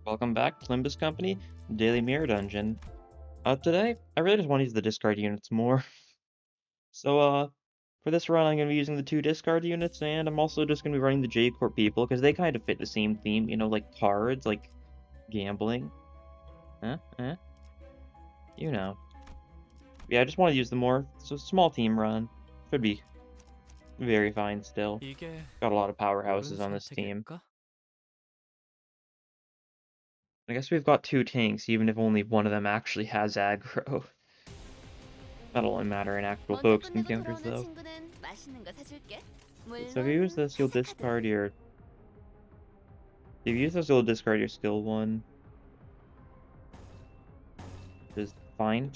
Welcome back to Limbus Company, Daily Mirror Dungeon. Today, I really just want to use the discard units more. So, for this run, I'm going to be using the 2 discard units, and I'm also just going to be running the J-Corp people, because they kind of fit the same theme, you know, like cards, like gambling. You know. Yeah, I just want to use them more. So, small team run. Should be very fine still. 이게 Got a lot of 옳은 powerhouses on this team. 선택일까? I guess we've got 2 tanks, even if only one of them actually has aggro. That'll only matter in actual 먼저 focused 끝내고 encounters, 돌아오는 though. 친구는 맛있는 거 사줄게. So if you use 물론 this, you'll 스카카드. discard your... If you use this, you'll discard your skill one. Which is fine.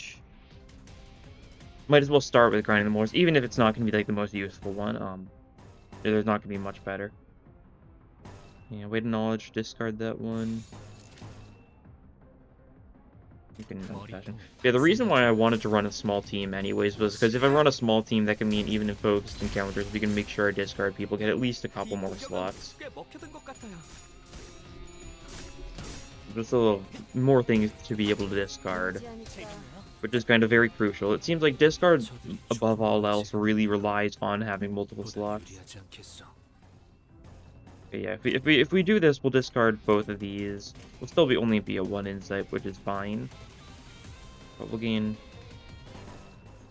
Might as well start with grinding the Moors, even if it's not going to be like the most useful one. There's not going to be much better. Yeah, Weight of Knowledge, discard that one. You can Yeah, the reason why I wanted to run a small team anyways was because if I run a small team, that can mean even in focused encounters, we can make sure our discard people get at least a couple more slots. 꽤 먹혀든 것 같아요. Just a little more things to be able to discard, which is kind of very crucial. It seems like discard, above all else, really relies on having multiple slots. Okay, yeah, if we do this, we'll discard both of these. We'll still only be a 1 insight, which is fine. But we'll gain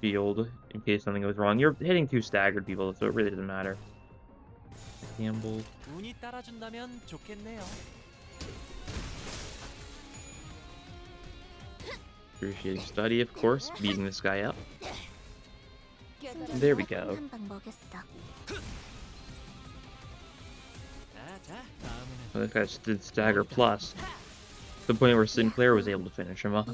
field in case something goes wrong. You're hitting 2 staggered people, so it really doesn't matter. Gamble. 운이 따라준다면 좋겠네요. Appreciate study, of course, beating this guy up. There we go. 자, 다음에는 Oh, this guy did stagger plus. To the point where Sinclair was able to finish him off.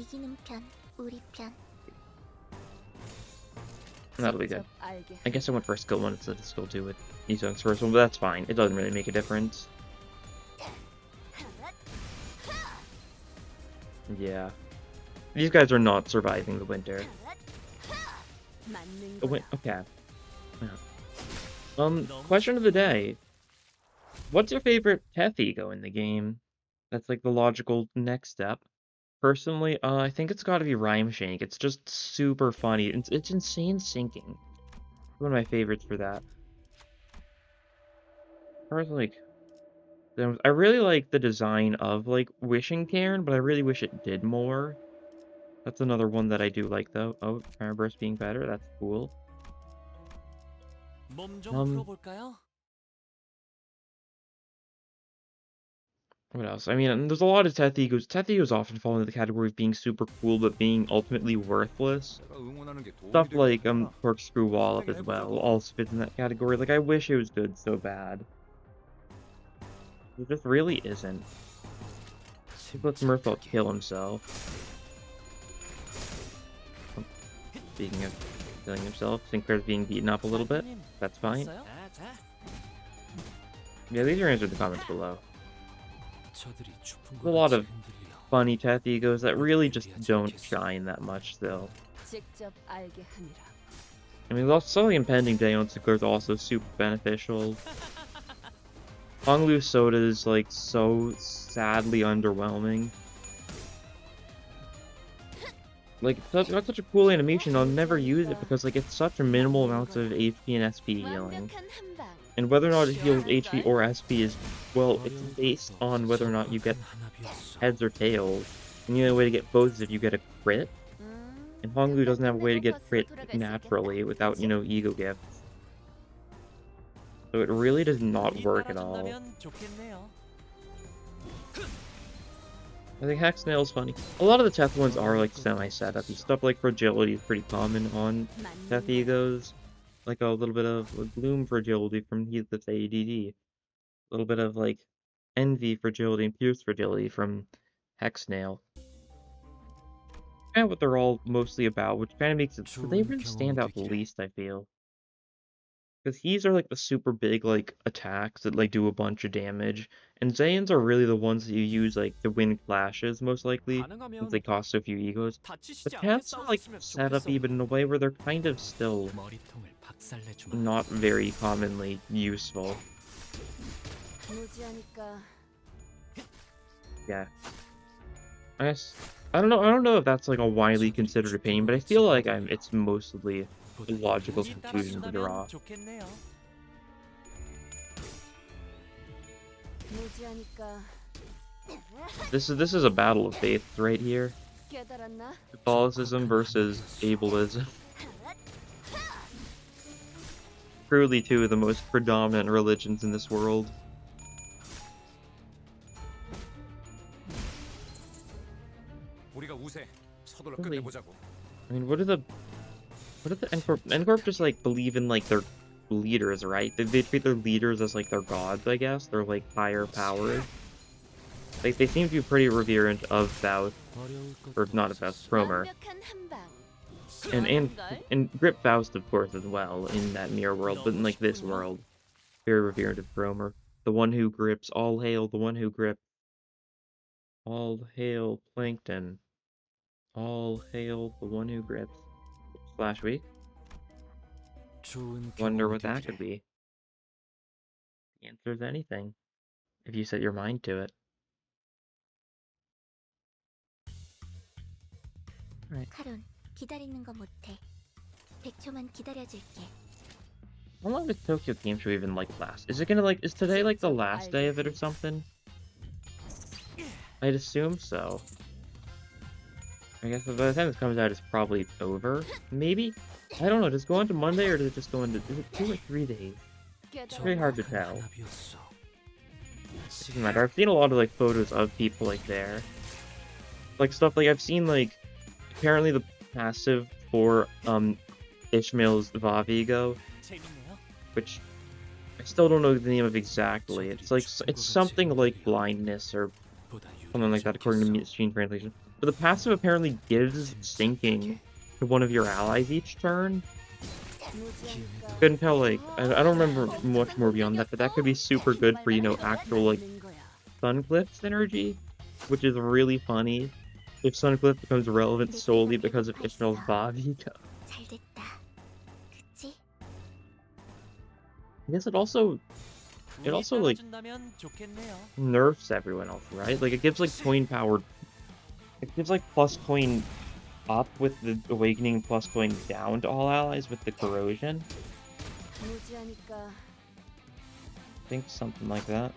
That'll be good. I guess I went for a skill 1 instead of skill 2 with Isung's first one, but that's fine. It doesn't really make a difference. Yeah. These guys are not surviving the winter. Okay. Yeah. Question of the day. What's your favorite TETH E.G.O in the game? That's like the logical next step. Personally, I think it's gotta be Rhyme Shank. It's just super funny. It's insane sinking. One of my favorites for that. Like, I really like the design of, like, Wishing Cairn, but I really wish it did more. That's another one that I do like, though. Oh, Fire Burst being better, that's cool. 몸좀 풀어볼까요? What else? I mean, there's a lot of TETH E.G.Os. TETH E.G.Os often fall into the category of being super cool, but being ultimately worthless. Stuff like, Corkscrew Wallop as well also fits in that category. Like, I wish it was good so bad. It just really isn't. He lets Murphy kill himself. Speaking of killing himself, Sinclair's being beaten up a little bit. That's fine. Yeah, leave your answer in the comments below. There's a lot of funny TETH E.G.Os that really just don't shine that much still. I mean, also the impending day on Sinclair is also super beneficial. Honglu Soda is like so sadly underwhelming. Like, it's got such a cool animation, I'll never use it because like it's such a minimal amounts of HP and SP healing. And whether or not it heals HP or SP is, well, it's based on whether or not you get heads or tails. And the only way to get both is if you get a crit. And Honglu doesn't have a way to get crit naturally without, you know, ego gifts. So it really does not work at all. I think Hack Snail is funny. A lot of the TETH ones are like semi-setup-y. Stuff like Fragility is pretty common on TETH E.G.Os. Like a little bit of Bloom Fragility from Heathcliff's ADD. A little bit of like Envy Fragility and Pierce Fragility from Hex Snail. Kind of what they're all mostly about, which kind of makes it... They really stand out the least, I feel. Because these are like the super big like attacks that like do a bunch of damage, and Zayn's are really the ones that you use like to win clashes most likely, since they cost so few egos. But TETHs are like set up even in a way where they're kind of still not very commonly useful. Yeah. I guess I don't know. I don't know if that's like a widely considered opinion, but I feel like it's mostly a logical 굳이 conclusion to draw. 따라준다면 좋겠네요. 무지하니까 This is a battle of faiths right here. 깨달았나? Catholicism versus ableism. Truly two of the most predominant religions in this world. 우리가 우세. 서둘러 Really? 끝내보자고. I mean, what are the N-Corp just like believe in like their leaders, right? They treat their leaders as like their gods, I guess. They're like higher powers. Like they seem to be pretty reverent of Faust, or not of Faust, Cromer, 완벽한 한 방. and 시원한걸? grip Faust of course as well in that mirror world, but in like this world, very reverent of Cromer, the one who grips. All hail the one who grips. All hail Plankton. All hail the one who grips. Slash week. 좋은 Wonder 경험이 what that 되기를. could be. The answer is anything, if you set your mind to it. 카론, 기다리는 거 못해. 100초만 기다려줄게. How long does Tokyo Game Show even like last? Is it gonna like, is today like the last day of it or something? I'd assume so. I guess by the time this comes out, it's probably over. Maybe? I don't know, does it go into Monday or does it just go into, is it 2 or 3 days? It's very hard to tell. 하나비었어. Doesn't matter. I've seen a lot of like photos of people like there. Like stuff like I've seen like apparently the passive for Ishmael's TETH 재밌네요. which I still don't know the name of exactly. It's like it's something like blindness or 보다 something like that according to machine translation. But the passive apparently gives sinking to one of your allies each turn. 무지하니까 Couldn't tell like I don't remember much more beyond that, but that could be super good for, you know, actual like Suncliff synergy, which is really funny if Suncliff becomes relevant solely because of Ishmael's TETH. 잘 됐다. 그치? I guess it also 우리 like 따라준다면 좋겠네요. nerfs everyone else, right? Like it gives like coin powered, it gives like plus coin up with the awakening, plus coin down to all allies with the corrosion. 무지하니까 I think something like that.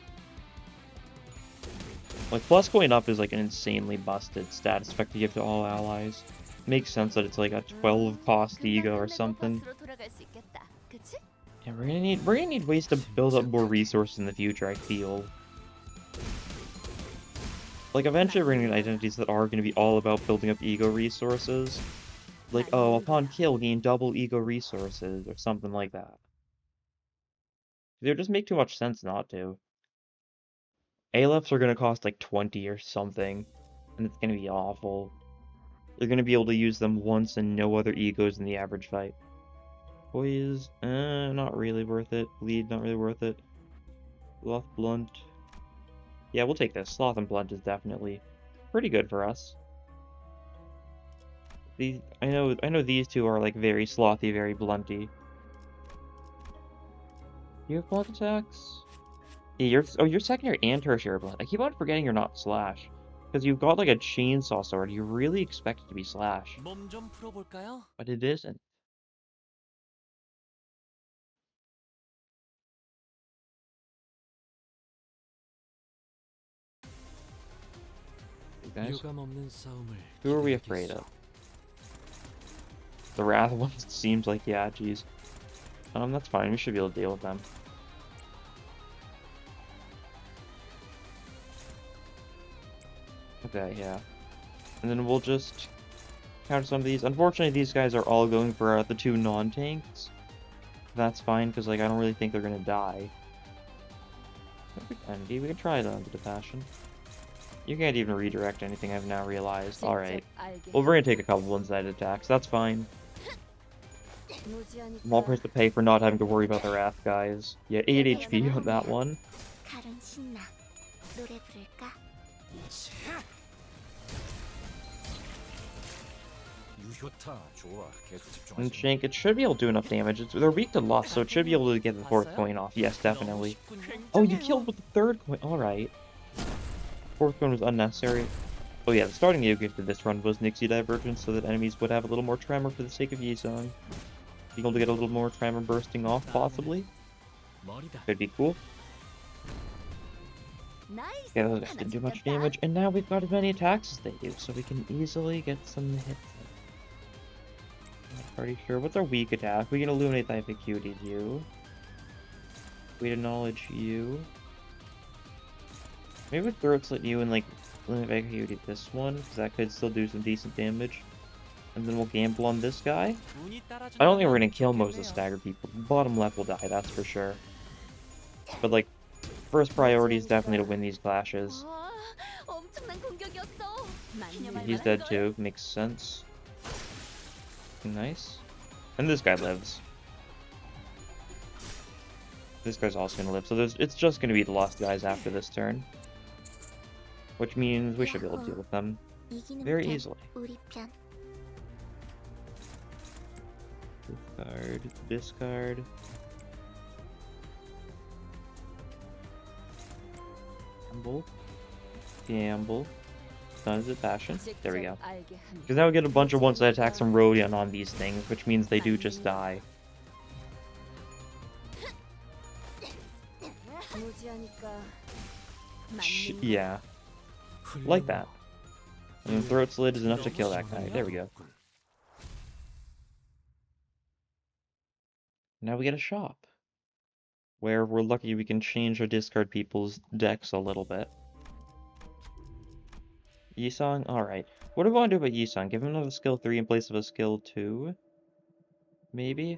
Like plus coin up is like an insanely busted status effect to give to all allies. Makes sense that it's like a 12 cost ego or something. 버스로 돌아갈 수 있겠다. 그치? Yeah, we're gonna need ways to build up more resources in the future, I feel. Like eventually we're gonna get identities that are gonna be all about building up ego resources. Like, oh, upon kill gain double ego resources or something like that. They would just make too much sense not to. Aleph are gonna cost like 20 or something, and it's gonna be awful. They're gonna be able to use them once and no other egos in the average fight. Poise, not really worth it. Bleed, not really worth it. Sloth, Blunt. Yeah, we'll take this. Sloth and Blunt is definitely pretty good for us. These, I know these two are like very slothy, very blunty. You have blunt attacks? Yeah, you're secondary and tertiary blunt. I keep on forgetting you're not slash. Because you've got like a chainsaw sword, you really expect it to be slash. 몸 좀 풀어볼까요? But it isn't. You guys, 유감 없는 싸움을 who are we afraid of? The Wrath ones seems like, yeah, geez. That's fine, we should be able to deal with them. Okay, yeah. And then we'll just counter some of these. Unfortunately, these guys are all going for the two non-tanks. That's fine, because like I don't really think they're gonna die. Envy, we can try it under the passion. You can't even redirect anything, I've now realized. Alright. Well, we're gonna take a couple one-sided attacks, that's fine. Small price to pay for not having to worry about the Wrath guys. Yeah, 8 HP on that one. 카론 신나. 노래 부를까? 유효타 좋아. 계속 And 집중하자. Shank, it should be able to do enough damage. They're weak to loss, so it should be able to get the fourth coin off. Yes, definitely. Oh, you killed with the third coin. Alright. Fourth coin was unnecessary. Oh yeah, the starting Yu-Gi for this run was Nixie Divergence, so that enemies would have a little more tremor for the sake of Yi-Sung. Being able to get a little more tremor bursting off, possibly. 머리다. Could be cool. 나이스. Yeah, those guys 하나 didn't do much 죽였다. damage, and now we've got as many attacks as they do, so we can easily get some hits in. Not pretty sure. What's our weak attack? We can illuminate that if it QOTD you. We'd acknowledge you. Maybe we throat slit you and like illuminate if QOTD this one, because that could still do some decent damage. And then we'll gamble on this guy. 운이 따라준다면 I don't think we're gonna kill most of the 좋겠네요. stagger people. Bottom left will die, that's for sure. But like, first priority is definitely to win these clashes. 와, 엄청난 공격이었어. He's dead too, makes sense. Nice. And this guy lives. This guy's also gonna live, so it's just gonna be the lost guys after this turn. Which means we should be able to deal with them 이기는 very 편, easily. 우리 편. Discard, discard. Gamble. Gamble. Stuns his passion. There we go. Because now we get a bunch of one-side attacks from Rodion on these things, which means they do just die. Yeah, like that. And throat slit is enough to kill that guy. There we go. Now we get a shop. Where if we're lucky we can change or discard people's decks a little bit. Yi-Sung? Alright. What do we want to do about Yi-Sung? Give him another skill 3 in place of a skill 2? Maybe?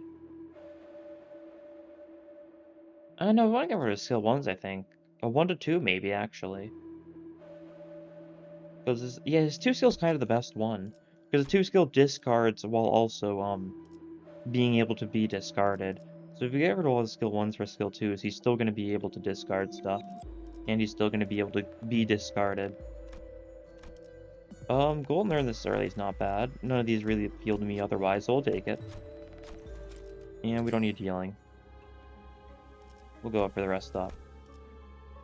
No, we want to get rid of skill 1s, I think. A 1 to 2 maybe, actually. Because yeah, his 2 skill's kind of the best one. Because the 2 skill discards while also, being able to be discarded. So if you get rid of all the skill 1s for skill 2s, he's still going to be able to discard stuff. And he's still going to be able to be discarded. Golden Urn this early is not bad. None of these really appeal to me otherwise, so I'll take it. And we don't need healing. We'll go up for the rest stop.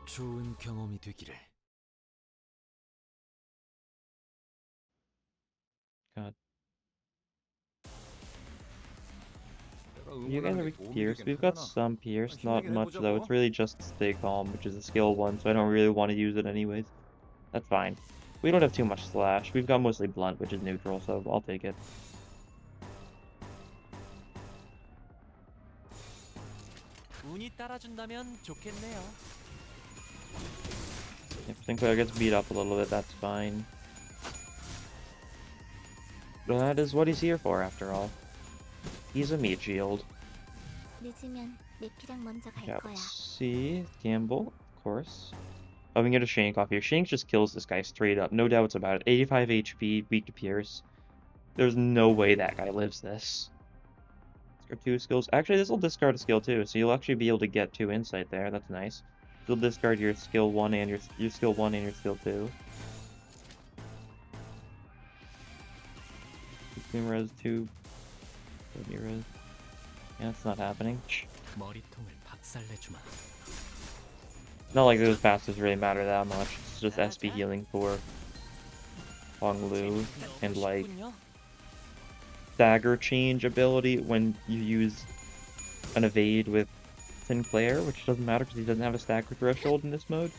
좋은 경험이 되기를. God. You guys are weak Pierce. We've got some Pierce, not much though. It's really just Stay Calm, which is a skill 1, so I don't really want to use it anyways. That's fine. We don't have too much Slash. We've got mostly Blunt, which is neutral, so I'll take it. 운이 따라준다면 좋겠네요. If Sinclair gets beat up a little bit, that's fine. That is what he's here for, after all. He's a meat shield. 늦으면 내피랑 먼저 갈 Yeah, 거야. let's see. Gamble, of course. Oh, we can get a Shank off here. Shank just kills this guy straight up. No doubts about it. 85 HP, weak to Pierce. There's no way that guy lives this. Discard 2 skills. Actually, this will discard a skill 2, so you'll actually be able to get 2 insight there. That's nice. You'll discard your skill 1 and your skill 1 and your skill 2. Res 2. Res. Yeah, that's not happening. 머리통을 박살내주마. Not like those passives really matter that much. It's just SP healing for Hong Lu and like dagger change ability when you use an evade with Sinclair, which doesn't matter because he doesn't have a stagger threshold in this mode.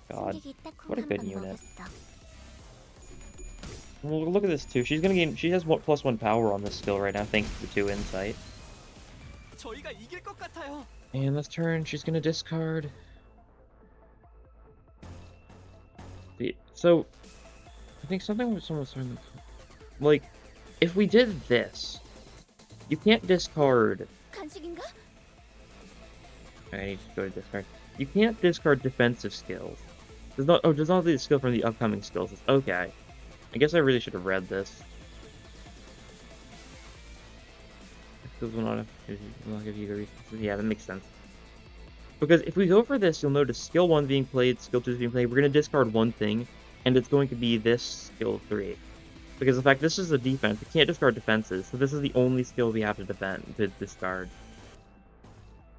God, 승객이 딱 what a 콩 good 한 번 unit. 먹었어. Well, look at this too. She's gonna gain. She has +1 power on this skill right now, thanks to the 2 insight. 저희가 이길 것 같아요. And this turn, she's gonna discard. So, I think something was someone was saying, like, if we did this, you can't discard. 간식인가? I need to go to discard. You can't discard defensive skills. Does not. Oh, does not the skill from the upcoming skills. Okay. I guess I really should have read this. Skills will not give you the resources. Yeah, that makes sense. Because if we go for this, you'll notice skill 1 being played, skill 2 is being played. We're going to discard one thing, and it's going to be this skill 3. Because in fact, this is a defense. We can't discard defenses, so this is the only skill we have to discard.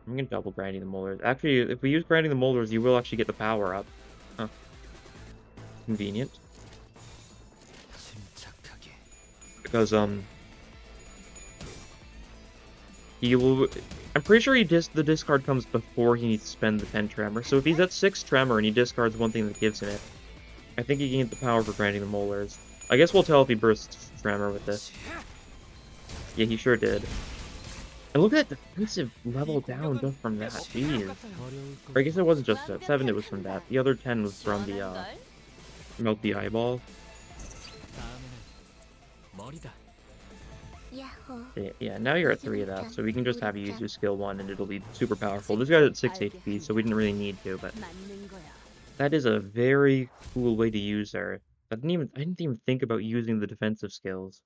I'm gonna double grinding the molars. Actually, if we use grinding the molars, you will actually get the power up. Huh. Convenient. 침착하게. Because, he will... I'm pretty sure the discard comes before he needs to spend the 10 tremor. So if he's at 6 tremor and he discards one thing that gives him it, I think he can get the power for grinding the molars. I guess we'll tell if he bursts tremor with this. Yeah, he sure did. And look at that defensive level down just from that. Jeez. Or I guess it wasn't just that. 7 it was from that. The other 10 was from the, melt the eyeball. 다음에는 머리다. 야호. Yeah, now you're at 3 of that, so we can just have you use your skill 1 and it'll be super powerful. This guy's at 6 HP, so we didn't really need to, but 맞는 거야. that is a very cool way to use her. I didn't even think about using the defensive skills.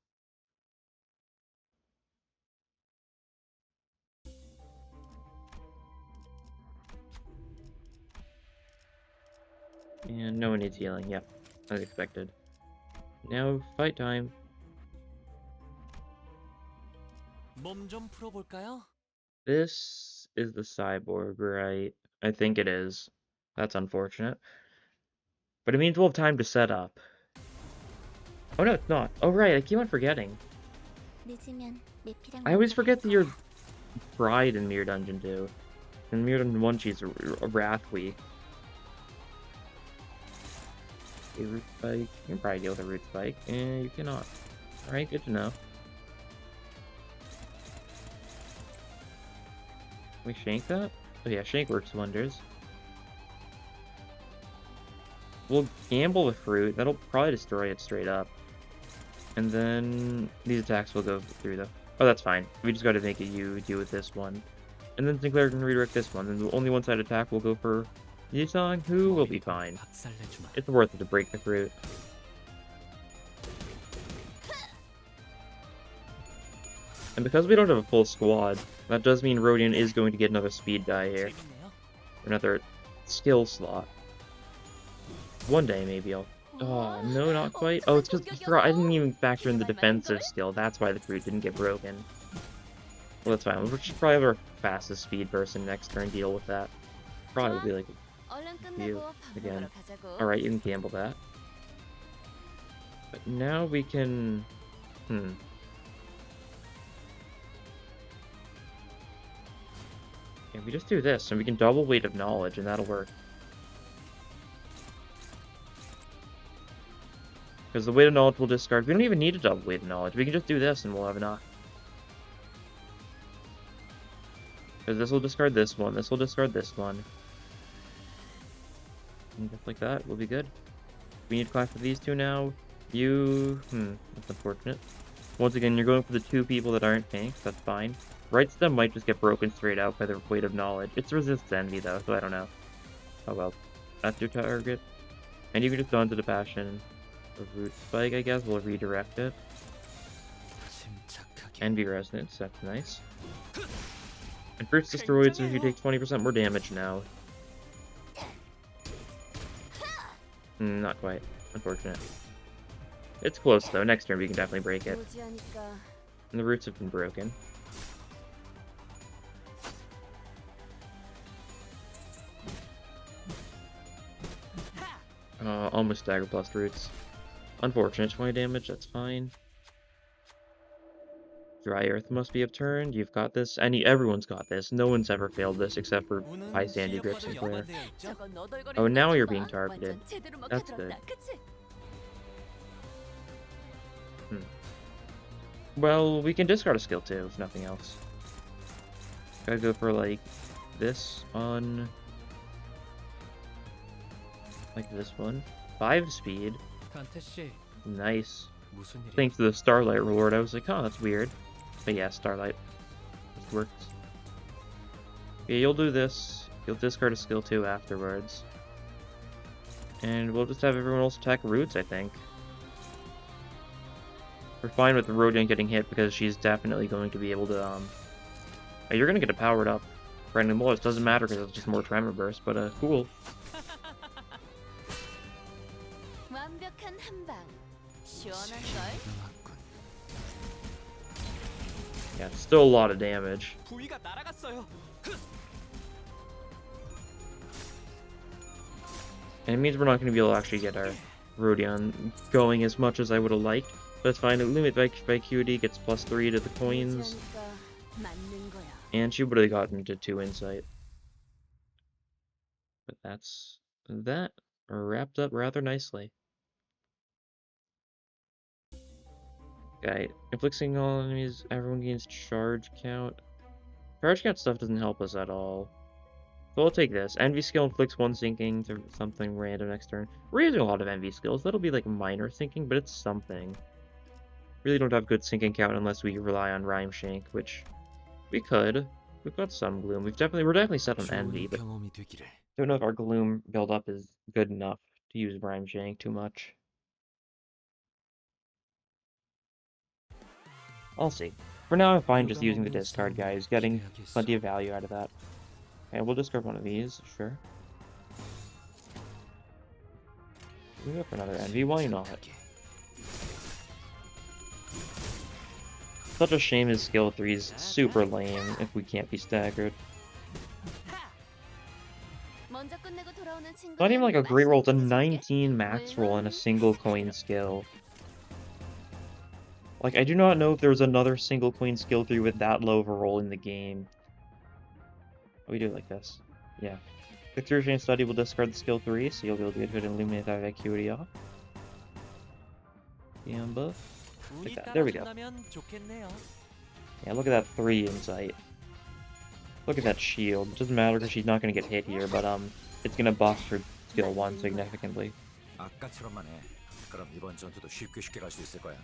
And no one needs healing, yep. As expected. Now, fight time. 몸 좀 풀어볼까요? This is the cyborg, right? I think it is. That's unfortunate. But it means we'll have time to set up. Oh no, it's not. Oh right, I keep on forgetting. 늦으면 내피랑 I always 먼저 forget 갈 that 거야. you're Bride in Mirror Dungeon 2. In Mirror Dungeon 1, she's a Wrath Weak. A root spike. You can probably deal with a root spike. And you cannot. Alright, good to know. Can we shank that? Oh yeah, shank works wonders. We'll gamble the fruit. That'll probably destroy it straight up. And then these attacks will go through though. Oh, that's fine. We just gotta make it you deal with this one. And then Sinclair can redirect this one. And the only one-side attack will go for Yisong, who will be fine. 박살내주마. It's worth it to break the fruit. And because we don't have a full squad, that does mean Rodion is going to get another speed die here. 재밌네요. Another skill slot. One day, maybe I'll... Oh, no, not quite. Oh, it's because I didn't even factor in the defensive skill. That's why the fruit didn't get broken. Well, that's fine. We should probably have our fastest speed person next turn deal with that. Probably will be like... 얼른 You, 끝내고 밥 again. 먹으러 가자고. Alright, you can gamble that. But now we can... Yeah, we just do this, and we can double weight of knowledge, and that'll work. Because the weight of knowledge will discard. We don't even need a double weight of knowledge. We can just do this, and we'll have enough. Because this will discard this one, this will discard this one. And just like that, we'll be good. We need to class with these two now. That's unfortunate. Once again, you're going for the 2 people that aren't tanks, that's fine. Right stem might just get broken straight out by the weight of knowledge. It's resist envy though, so I don't know. Oh well. That's your target. And you can just go into the passion. A root spike, I guess, will redirect it. 침착하게. Envy resonance, that's nice. And fruit's destroyed, so you take 20% more damage now. Not quite. Unfortunate. It's close though. Next turn we can definitely break it. 무지하니까 And the roots have been broken. Almost dagger plus roots. Unfortunate. 20 damage, that's fine. Dry earth must be upturned. You've got this. Everyone's got this. No one's ever failed this except for 운은 High Sandy 실력과도 Grips and Claire. 연관되어 있죠? 저거 너덜거리는 Oh, now 거 you're 봐. being targeted. 완전 제대로 That's 먹혀들었다, good. 그치? Well, we can discard a skill too, if nothing else. Gotta go for like this on like this one. 5 speed. 간태 씨, Nice. 무슨 일이야? Thanks to the Starlight reward, I was like, oh, that's weird. But yeah, Starlight. This works. Okay, you'll do this. You'll discard a skill 2 afterwards. And we'll just have everyone else attack roots, I think. We're fine with the Rodion getting hit because she's definitely going to be able to, oh, you're gonna get it powered up. Brandon Wallace doesn't matter because it's just more Tremor Burst, but cool. 완벽한 한 방. 시원한 걸. 나왔군. Yeah, still a lot of damage. 부위가 날아갔어요. And it means we're not going to be able to actually get our Rodion going as much as I would have liked. But it's fine. Limit by QOTD gets +3 to the coins. 무지하니까 맞는 거야. And she would have gotten to 2 insight. But that's that wrapped up rather nicely. Okay, inflicting all enemies, everyone gains charge count. Charge count stuff doesn't help us at all. So I'll take this. Envy skill inflicts 1 sinking to something random next turn. We're using a lot of envy skills. That'll be like minor sinking, but it's something. Really don't have good sinking count unless we rely on Rhyme Shank, which we could. We've got some gloom. We're definitely set on envy, but don't know if our gloom build-up is good enough to use Rhyme Shank too much. I'll see. For now, I'm fine just using the discard, guys. Getting plenty of value out of that. Okay, we'll discard one of these, sure. We go for another envy, why not? Such a shame his skill 3 is super lame if we can't be staggered. 먼저 끝내고 돌아오는 친구는 Not even like a great roll, it's a 맛있는 거 19 max roll and a single coin skill. Like, I do not know if there's another single coin skill 3 with that low of a roll in the game. We do it like this. Yeah. Victory Chain Study will discard the skill 3, so you'll be able to get good and illuminate that acuity off. Damn buff. Like that. There we go. Yeah, look at that 3 insight. Look at that shield. It doesn't matter because she's not going to get hit here, but it's going to buff her skill 1 significantly. 아까처럼만 해. 그럼 이번 전투도 쉽게 갈 수 있을 거야.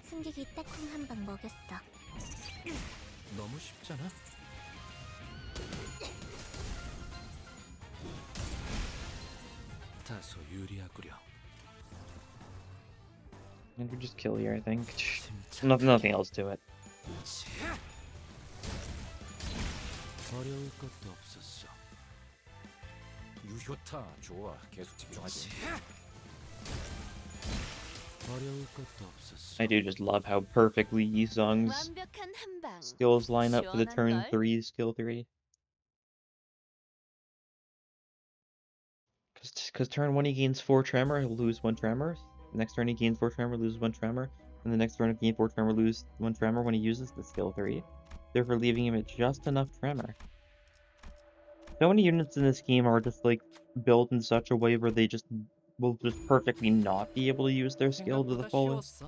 승객이 딱콩 한 방 먹였어. 너무 쉽잖아. 다소 유리하구려. And we just kill here, I think. Nothing else to it. 어려울 것도 없었어. 유효타 좋아. 계속 집중하지. 어려울 것도 없었어. I do just love how perfectly Yi-Sung's 완벽한 한 방. skills line up for the turn 시원한 걸? 3 skill 3. Because turn 1 he gains 4 tremor, he'll lose 1 tremor. Next turn he gains 4 tremor, loses 1 tremor. And the next turn he gains 4 tremor, loses 1 tremor when he uses the skill 3. Therefore leaving him at just enough tremor. So many units in this game are just like built in such a way where they just will just perfectly not be able to use their skill to the fullest.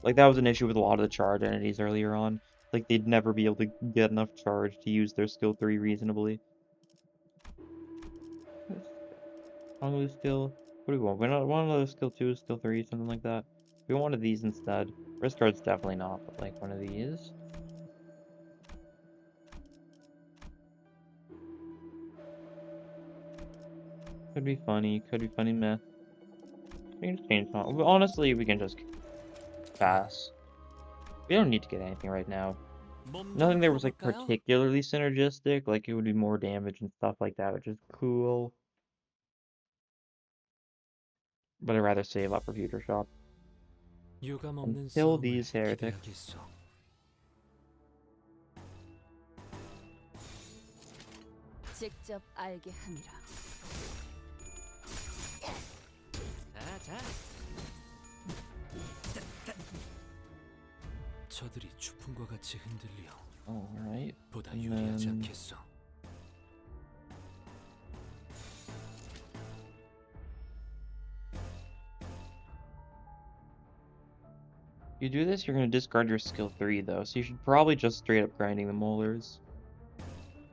Like that was an issue with a lot of the charge entities earlier on. Like they'd never be able to get enough charge to use their skill 3 reasonably. Strong skill. What do we want? We don't want another skill 2, skill 3, something like that. We want one of these instead. Wrist guard's definitely not, but like one of these. Could be funny meh. We can just change it. Honestly, we can just pass. We don't need to get anything right now. Nothing there was like particularly synergistic, like it would do more damage and stuff like that, which is cool. But I'd rather save up for future shop. Until these heretics. 직접 알게 함이라. 자. 저들이 추풍과 같이 흔들려. Alright. 보다 유리하지 않겠어. You do this, you're going to discard your skill 3 though, so you should probably just straight up grinding the Molars.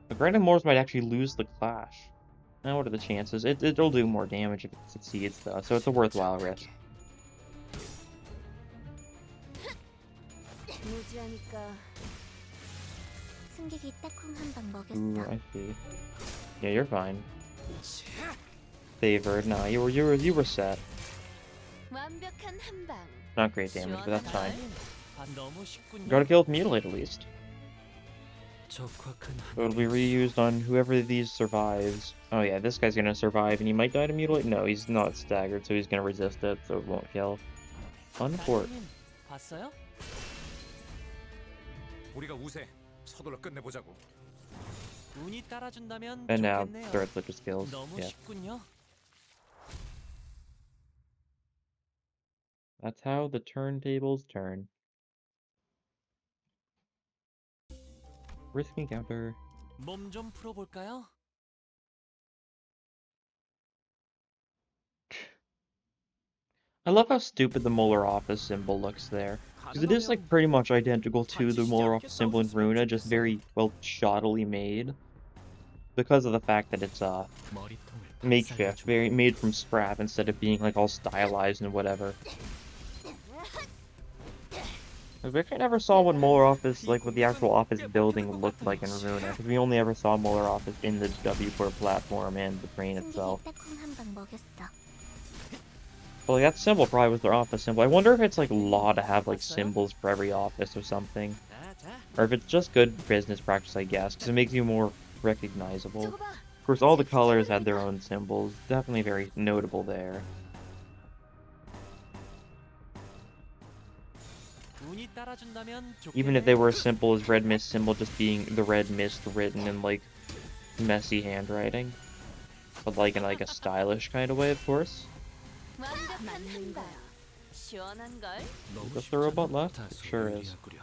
But grinding Molars might actually lose the clash. Now what are the chances? It'll do more damage if it succeeds though, so it's a worthwhile risk. 무지하니까. 승객이 딱콩 한 방 Ooh, 먹였어. I see. Yeah, you're fine. Favored. No, you were set. 완벽한 한 방. Not great damage, but that's fine. 너무 쉽군요. Gotta kill with Mutilate at least. So it'll be reused on whoever these survives. Oh yeah, this guy's gonna survive and he might die to Mutilate? No, he's not staggered, so he's gonna resist it, so it won't kill. Unport. 봤어요? 우리가 우세. 서둘러 끝내보자고. 운이 따라준다면 And now 좋겠네요. third flipper skills. 너무 Yeah. 쉽군요. That's how the turntables turn. Risk encounter. 몸 좀 풀어볼까요? I love how stupid the Molar Office symbol looks there. Because it is like pretty much identical to the Molar Office symbol in Runa, just very, well, shoddily made. Because of the fact that it's 머리통을 makeshift, 박살내주마. very made from scrap instead of being like all stylized and whatever. I actually never saw what Molar Office, like what the actual office building looked like in Runa, because we only ever saw Molar Office in the W Corp platform and the train itself. 공격이 있다 콩한방 먹였어. Well, like, that symbol probably was their office symbol. I wonder if it's like law to have like symbols for every office or something. 자, 자. Or if it's just good business practice, I guess, because it makes you more recognizable. 저거 봐. Of course, all the colors had their own symbols. Definitely very notable there. 운이 따라준다면 Even if they were as 좋겠네요. simple as Red Mist symbol just being the red mist written in like messy handwriting. But like in like a stylish kind of way, of course. 완벽한 한 방. 시원한 걸. 너무 Is the robot 쉽잖아. left? 다소 Sure is. 의리하구려.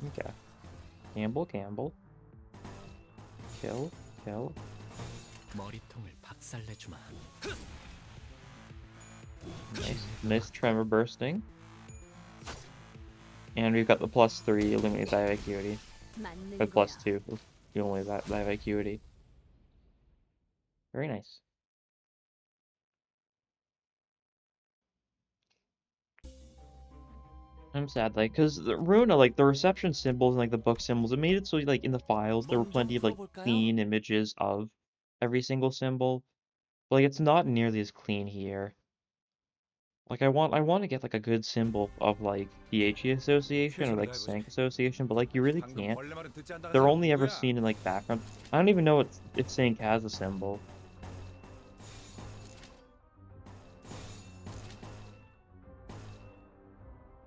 Okay. Campbell. Kill. 머리통을 박살내주마. Nice tremor bursting. And we've got the +3 eliminate dive acuity. 맞는 Or 거야. +2. The only dive acuity. Very nice. I'm sad, like, because the Runa, like, the reception symbols and, like, the book symbols, it made it so, like, in the files, there were plenty of, like, clean images of every single symbol. But, like, it's not nearly as clean here. Like, I want to get, like, a good symbol of, like, PHE Association or, like, Sank Association, but, like, you really 방금 can't. 벌레 말은 듣지 않는다는 They're 사람 only ever 누구야? seen in, like, background. I don't even know if Sank has a symbol.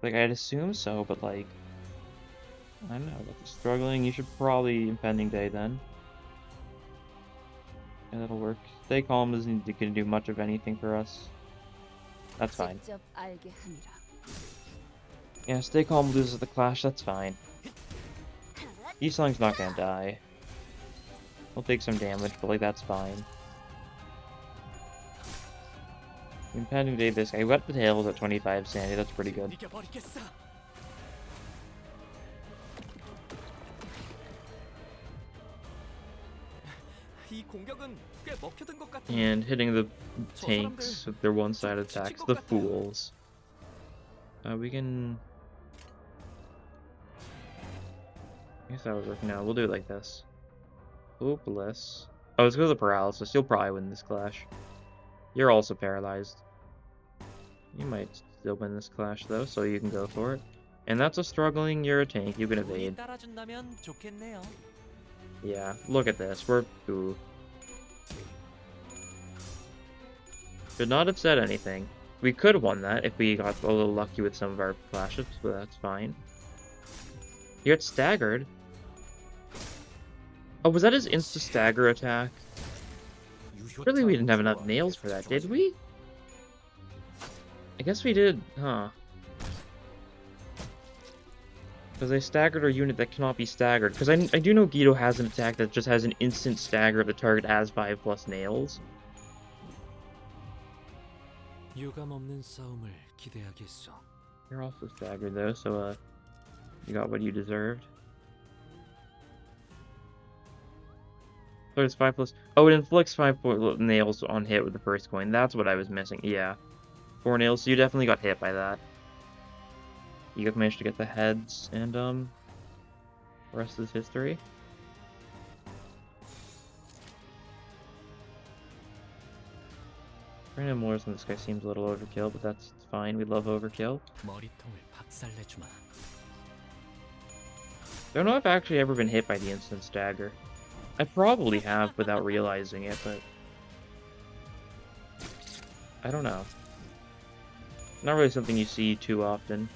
Like, I'd assume so, but, like, I don't know, if you're struggling, you should probably Impending Day then. Yeah, that'll work. Stay calm isn't gonna do much of anything for us. That's fine. 직접 알게 함이라. Yeah, Stay calm loses the clash, that's fine. Eastling's not gonna die. He'll take some damage, but, like, that's fine. Impending Day this guy. We got the tails at 25 sanity, that's pretty good. 이겨버리겠어. 이 공격은 꽤 먹혀든 것 같아. And hitting the tanks with their one-sided attacks, the fools. We can... I guess that was working out. We'll do it like this. Hopeless. Oh, let's go to the paralysis. You'll probably win this clash. You're also paralyzed. You might still win this clash, though, so you can go for it. And that's a struggling, you're a tank, you can evade. 운이 따라준다면 좋겠네요. Yeah, look at this. We're... Ooh. Should not have said anything. We could have won that if we got a little lucky with some of our clashes, but that's fine. You get staggered. Oh, was that his insta-stagger attack? Really, we didn't have enough nails for that, did we? I guess we did, huh? Because they staggered our unit that cannot be staggered. Because I do know Guido has an attack that just has an instant stagger if the target has 5+ nails. 유감 없는 싸움을 기대하겠어. You're also staggered though, so you got what you deserved. So it's 5+. Oh, it inflicts 5 nails on hit with the first coin. That's what I was missing. Yeah, 4 nails. So you definitely got hit by that. You guys managed to get the heads, and the rest is history. Random Wars on this guy seems a little overkill, but that's fine. We love overkill. 머리통을 박살내주마. Don't know if I've actually ever been hit by the instant stagger. I probably have without realizing it, but I don't know. Not really something you see too often.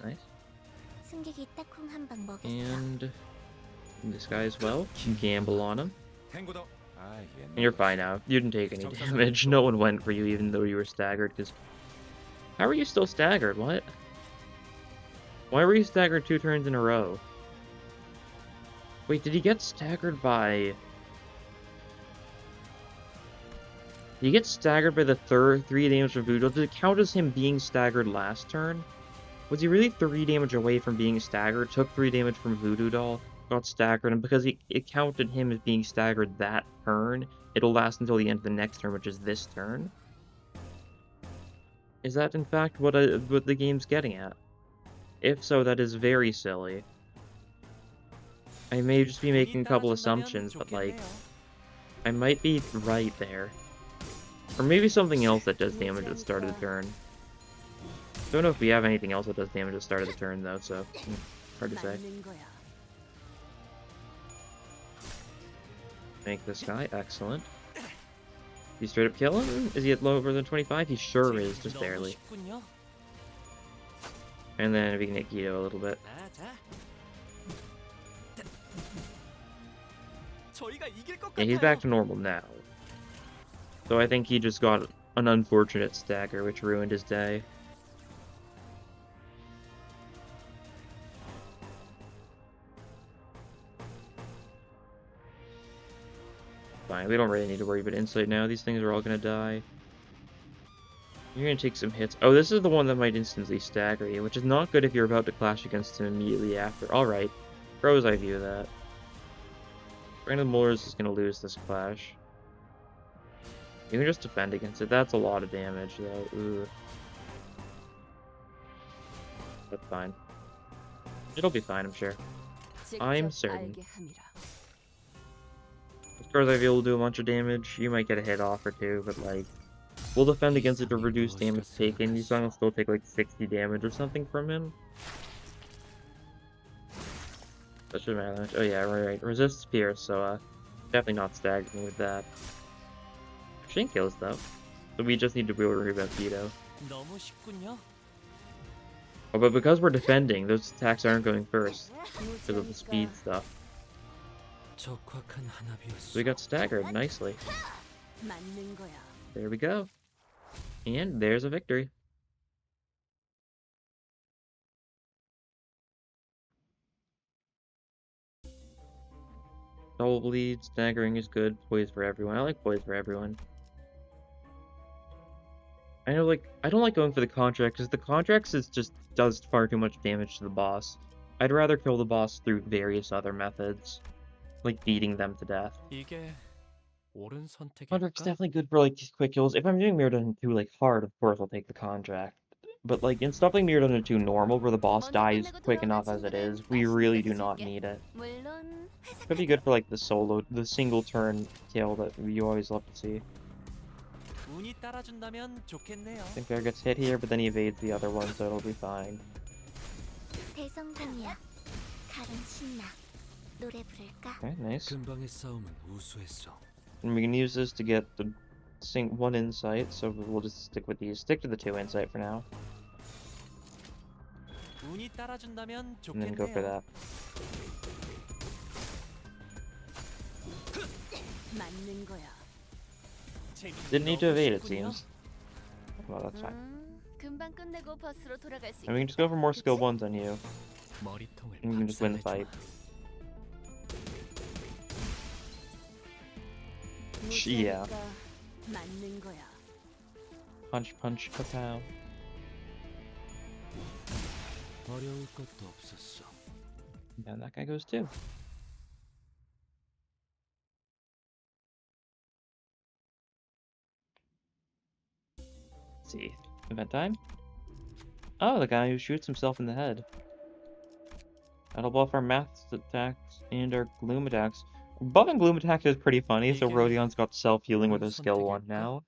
Nice. 승객이 딱콩 한 방 먹였어. And this guy as well. Gamble on him. 탱고다. And you're fine now. You didn't take any damage. No one went for you even though you were staggered, because... How are you still staggered? What? Why were you staggered 2 turns in a row? Wait, did he get staggered by... Did he get staggered by the 3 damage from Voodoo? Did it count as him being staggered last turn? Was he really 3 damage away from being staggered? Took 3 damage from Voodoo Doll, got staggered, and because it counted him as being staggered that turn, it'll last until the end of the next turn, which is this turn? Is that in fact what the game's getting at? If so, that is very silly. I may just be making a couple assumptions, but like, I might be right there. Or maybe something else that does damage at the start of the turn. Don't know if we have anything else that does damage at the start of the turn, though, so hard to say. Make this guy excellent. You straight up kill him? Is he at lower than 25? He sure is, just barely. And then we can hit Keto a little bit. Yeah, he's back to normal now. So I think he just got an unfortunate stagger, which ruined his day. Fine, we don't really need to worry about insight now. These things are all gonna die. You're gonna take some hits. Oh, this is the one that might instantly stagger you, which is not good if you're about to clash against him immediately after. Alright. Pros, I view that. Brandon Molar's is gonna lose this clash. You can just defend against it. That's a lot of damage, though. Ooh. That's fine. It'll be fine, I'm sure. I'm certain. Of course, I will do a bunch of damage. You might get a hit off or two, but like, we'll defend against it to reduce damage taken. These will still take like 60 damage or something from him. That should matter. Oh yeah, right. Resists Pierce, so definitely not staggering with that. Shin kills though, so we just need to worry about Keto. Oh, but because we're defending, those attacks aren't going first because of the speed stuff. So we got staggered nicely. There we go. And there's a victory. Double bleed, staggering is good, poise for everyone. I like poise for everyone. I know, like, I don't like going for the contract, because the contracts does far too much damage to the boss. I'd rather kill the boss through various other methods, like beating them to death. Contract's definitely good for, like, quick kills. If I'm doing Mirror Dungeon 2, like, hard, of course I'll take the contract. But, like, in stuff like Mirror Dungeon 2 normal, where the boss dies quick enough as it is, we really do not need it. Could be good for, like, the single turn kill that you always love to see. I think there gets hit here, but then he evades the other one, so it'll be fine. Okay, nice. And we can use this to get the one insight, so we'll just stick with these. Stick to the 2 insight for now. And then go for that. Didn't need to evade, it seems. Well, that's fine. And we can just go for more skill 1s on you. And we can just win the fight. Yeah. Punch, punch, kapow. And that guy goes too. Let's see. Event time? Oh, the guy who shoots himself in the head. That'll buff our math attacks and our gloom attacks. Buffing gloom attacks is pretty funny, so Rodion's got self-healing with his skill 1 now.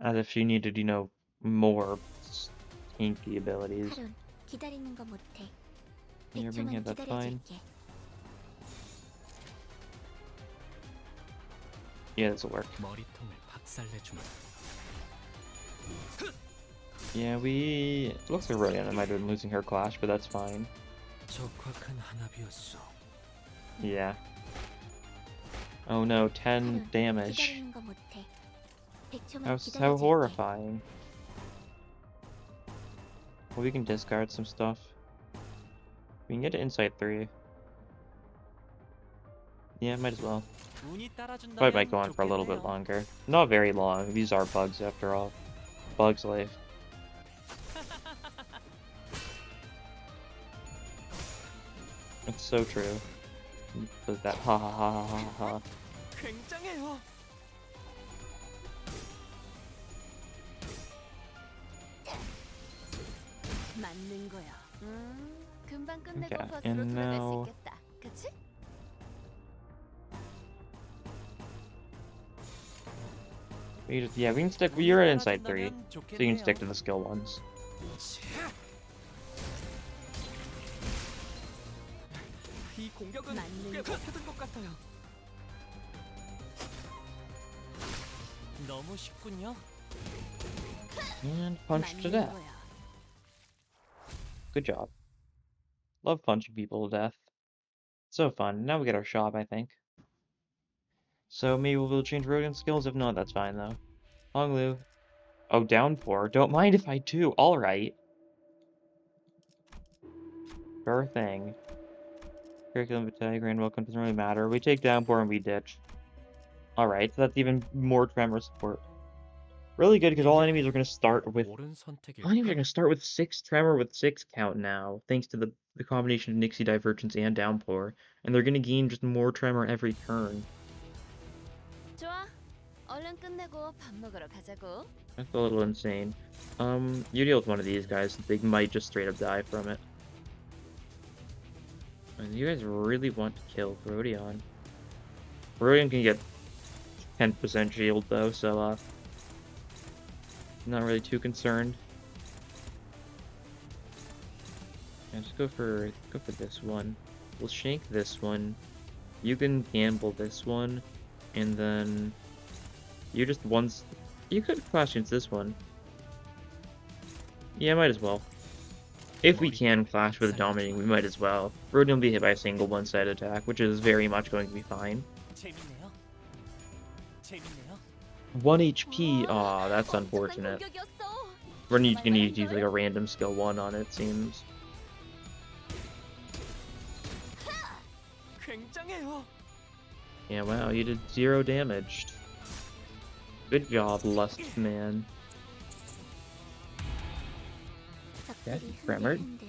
As if she needed, you know, more tanky abilities. And you're being hit, that's fine. Yeah, this'll work. Yeah, it looks like Rodion might have been losing her clash, but that's fine. 적확한 한압이었어. Yeah. Oh no, 10 칼은 damage. 기다리는 거 못해. 100초만 How 기다려줄게. horrifying. Well, we can discard some stuff. We can get to Insight 3. Yeah, might as well. 운이 따라준다면 Probably might go on for a little bit 좋겠네요. longer. Not very long. These are bugs after all. Bugs life. It's so true. Does that ha ha ha ha ha ha. 굉장해요. 맞는 거야. 금방 끝내고 Okay, 버스로 and 돌아갈 수 now- 있겠다. 그치? Yeah, we can stick. You're at Insight 3, so you can stick to the skill ones. 이 공격은 맞는 꽤 거. 먹혀든 것 같아요. 너무 쉽군요. And punch to 맞는 death. 거야. Good job. Love punching people to death. So fun. Now we get our shop, I think. So maybe we'll change Rodin skills. If not, that's fine though. Honglu. Oh, Downpour. Don't mind if I do. Alright. Sure thing. Curriculum vitae, grand welcome, doesn't really matter. We take Downpour and we ditch. Alright, so that's even more Tremor support. Really good because all enemies are going to start with... 옳은 All enemies are 선택일까? going to start with 6 Tremor with 6 count now, thanks to the combination of Nixie Divergence and Downpour. And they're going to gain just more Tremor every turn. 좋아. 얼른 끝내고 밥 먹으러 가자고. That's a little insane. You deal with one of these guys, they might just straight up die from it. And you guys really want to kill Rodion. Rodion can get 10% shield though, so not really too concerned. Yeah, just go for this one. We'll shank this one. You can gamble this one, and then you just once you could clash against this one. Yeah, might as well. If we can clash with dominating, we might as well. Rodion will be hit by a single one-sided attack, which is very much going to be fine. 재밌네요. 재밌네요. 1 HP. Aw, that's 엄청난 unfortunate. 공격이었어. We're gonna need to use like a random skill 1 on it, seems. 굉장해요. Yeah, wow, you did 0 damage. Good job, Lust Man. 적들이 Tremor? 흔들흔들.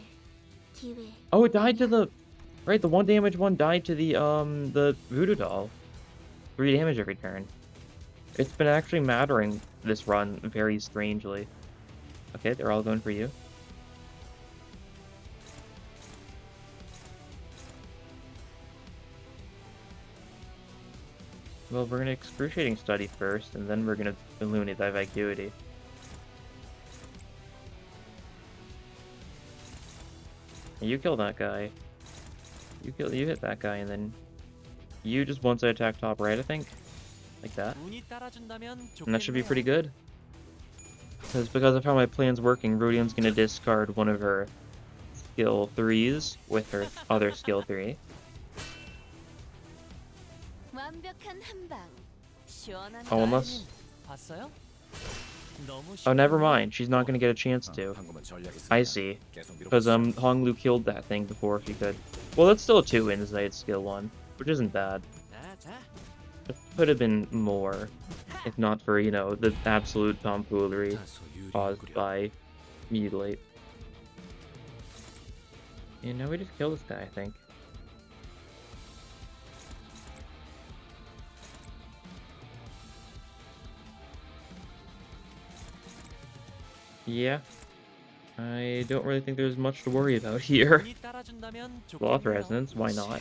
기회. Oh, it died to the... Right, the 1 damage one died to the Voodoo Doll. 3 damage every turn. It's been actually mattering this run very strangely. Okay, they're all going for you. Well, we're gonna Excruciating Study first, and then we're gonna Illuminate thy vacuity. You kill that guy. You hit that guy, and then you just one-side attack top right, I think, like that, 운이 따라준다면 and that should be 좋겠네요. pretty good. Because of how my plan's working, Rodion's gonna discard one of her skill 3s with her other skill 3. 완벽한 한 방. 시원한 Oh, 거. unless... 봤어요? 너무 Oh, never 쉽군요. mind. She's not gonna get a chance to. 방금은 전략이 I 쓰냐? see. 계속 Because 밀어붙이자. Honglu killed that thing before if he could. Well, that's still a 2 Insight skill 1, which isn't bad. 자, 자. It could have been more, if not for, you know, the absolute tomfoolery 다소 caused 유리하구려. by Mutilate. And now we just kill this guy, I think. Yeah. I don't really think there's much to worry about here. 운이 따라준다면 Sloth 좋겠네요. Resonance, why not?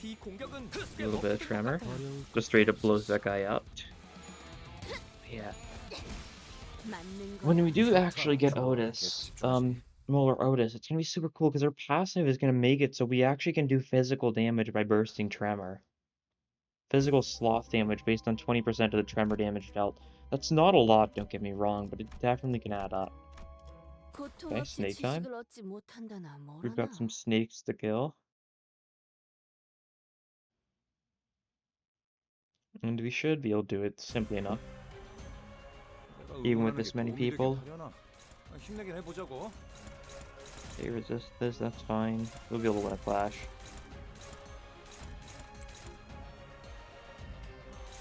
이 공격은 A 꽤 little bit of 먹혀든 것 Tremor. 같아요. Just straight up blows that guy up. Yeah. 맞는 거. When we do actually get Otis, Molar Otis, it's gonna be super cool because her passive is gonna make it so we actually can do physical damage by bursting Tremor. Physical sloth damage based on 20% of the tremor damage dealt. That's not a lot, don't get me wrong, but it definitely can add up. 고통 Okay, 없이 snake time. 지식을 얻지 못한다나 We've 뭐라나. got some snakes to kill. And we should be able to do it simply enough. 내가 Even with 응원하는 게 this many 도움이 되긴 people. 하려나? 힘내긴 해보자고. They resist this, that's fine. We'll be able to win a clash.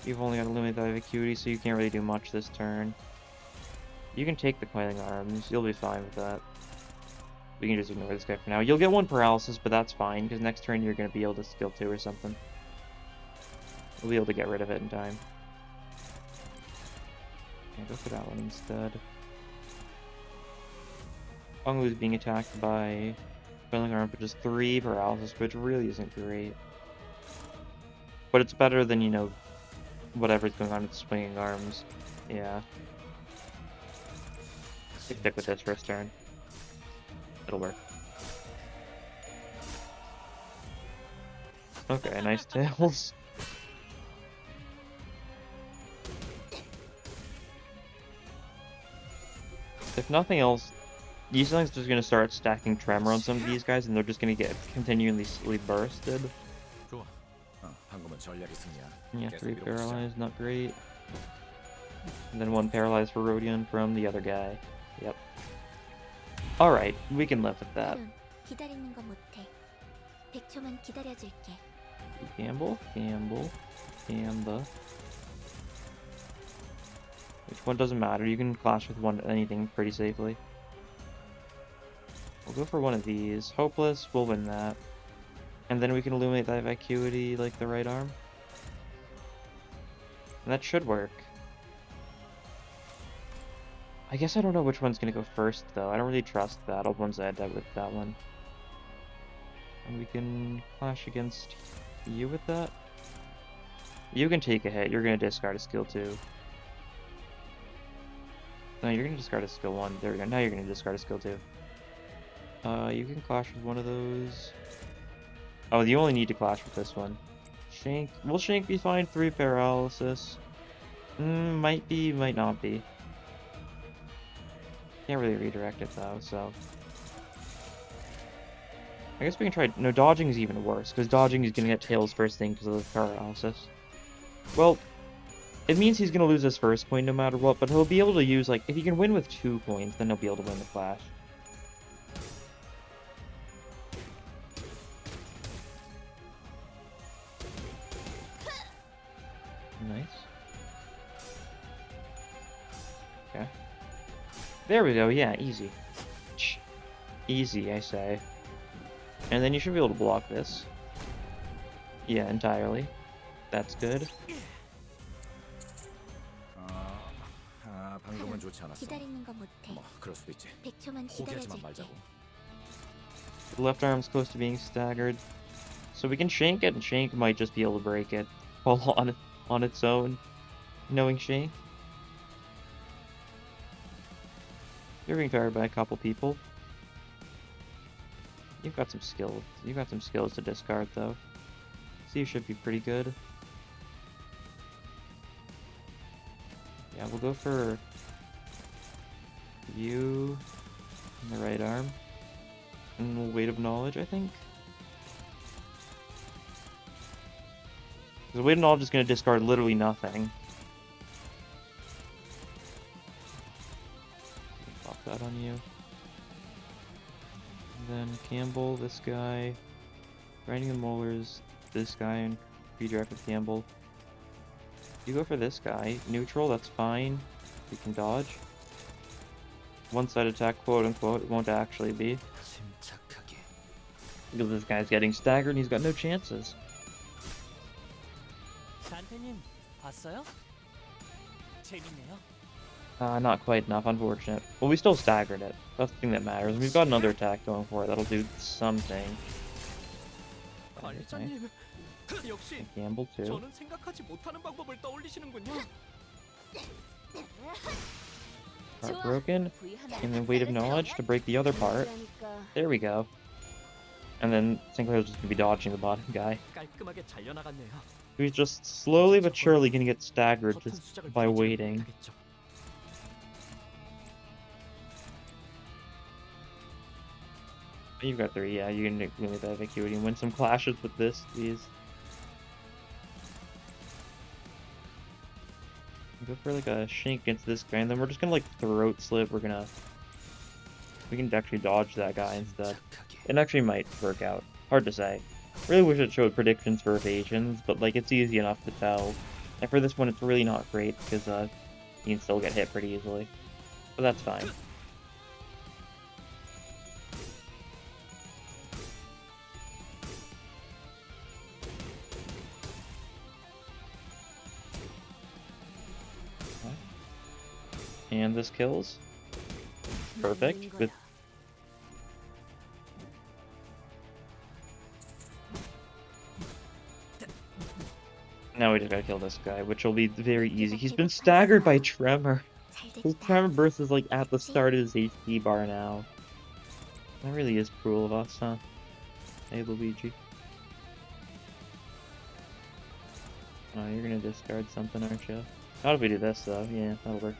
You've only got a limited acuity, so you can't really do much this turn. You can take the coiling arms, you'll be fine with that. We can just ignore this guy for now. You'll get one paralysis, but that's fine, because next turn you're going to be able to skill 2 or something. We'll be able to get rid of it in time. Yeah, go for that one instead. Onglu's being attacked by coiling arm, which is 3 paralysis, which really isn't great. But it's better than, you know, whatever's going on with swinging arms. Yeah. Stick with this first turn. It'll work. Okay, nice tails. If nothing else, these things are just gonna start stacking tremor on some of these guys, and they're just gonna get continuously bursted. 좋아. 방금은 전략의 승리야. Yeah, 계속 3 밀어붙이자. paralyzed, not great. And then 1 paralyzed for Rodion from the other guy. Yep. Alright, we can live with that. 나는 기다리는 거 못해. 100초만 기다려줄게. Gamble, gamble, gamba. Which one doesn't matter, you can clash with anything pretty safely. We'll go for one of these. Hopeless, we'll win that. And then we can illuminate that vacuity like the right arm. And that should work. I guess I don't know which one's gonna go first though. I don't really trust that. I'll one side with that one. And we can clash against you with that. You can take a hit. You're gonna discard a skill 2. No, you're gonna discard a skill 1. There we go. Now you're gonna discard a skill 2. You can clash with one of those. Oh, you only need to clash with this one. Shank. Will Shank be fine? 3 paralysis. Might be, might not be. Can't really redirect it though, so. I guess we can try. No, dodging is even worse, because dodging is gonna get tails first thing because of the paralysis. Well, it means he's gonna lose his first point no matter what, but he'll be able to use, like, if he can win with 2 points, then he'll be able to win the clash. Nice. Okay. There we go, yeah, easy. Easy, I say. And then you should be able to block this. Yeah, entirely. That's good. 방금은 좋지 않았어. 기다리는 거 못해. 뭐 그럴 수도 있지. 100초만 포기하지만 기다려줄게. 말자고. The left arm's close to being staggered. So we can shank it, and shank might just be able to break it all on its own. Knowing shank. You're being fired by a couple people. You've got some skills. You've got some skills to discard though. So you should be pretty good. Yeah, we'll go for you and the right arm. And we'll Weight of Knowledge, I think. Because Weight of Knowledge is going to discard literally nothing. Pop that on you. And then Campbell, this guy. Grinding the Molars, this guy, and redirect with Campbell. You go for this guy. Neutral, that's fine. You can dodge. One-side attack, quote-unquote. It won't actually be. Because this guy's getting staggered and he's got no chances. 단테님 봤어요? 재밌네요. Not quite enough, unfortunate. Well, we still staggered it. That's the thing that matters. We've got another attack going for it that'll do something. 관리자님, 역시 Gamble too. 저는 생각하지 못하는 방법을 떠올리시는군요. Heartbroken. And then Weight of Knowledge to break the other part. There we go. And then Sinclair's just gonna be dodging the bottom guy. 깔끔하게 잘려나갔네요. He's just slowly but surely gonna get staggered just by waiting. You've got 3, yeah, you can get that vacuity and win some clashes with this, please. Go for like a shank against this guy, and then we're just gonna like throat slit. We can actually dodge that guy instead. It actually might work out. Hard to say. Really wish it showed predictions for evasions, but like it's easy enough to tell. And for this one, it's really not great because you can still get hit pretty easily. But that's fine. And this kills. Perfect. With now we just gotta kill this guy, which will be very easy. He's been staggered by Tremor. His Tremor burst is like at the start of his HP bar now. That really is cruel of us, huh? Hey, Luigi. Oh, you're gonna discard something, aren't you? How do we do this, though? Yeah, that'll work.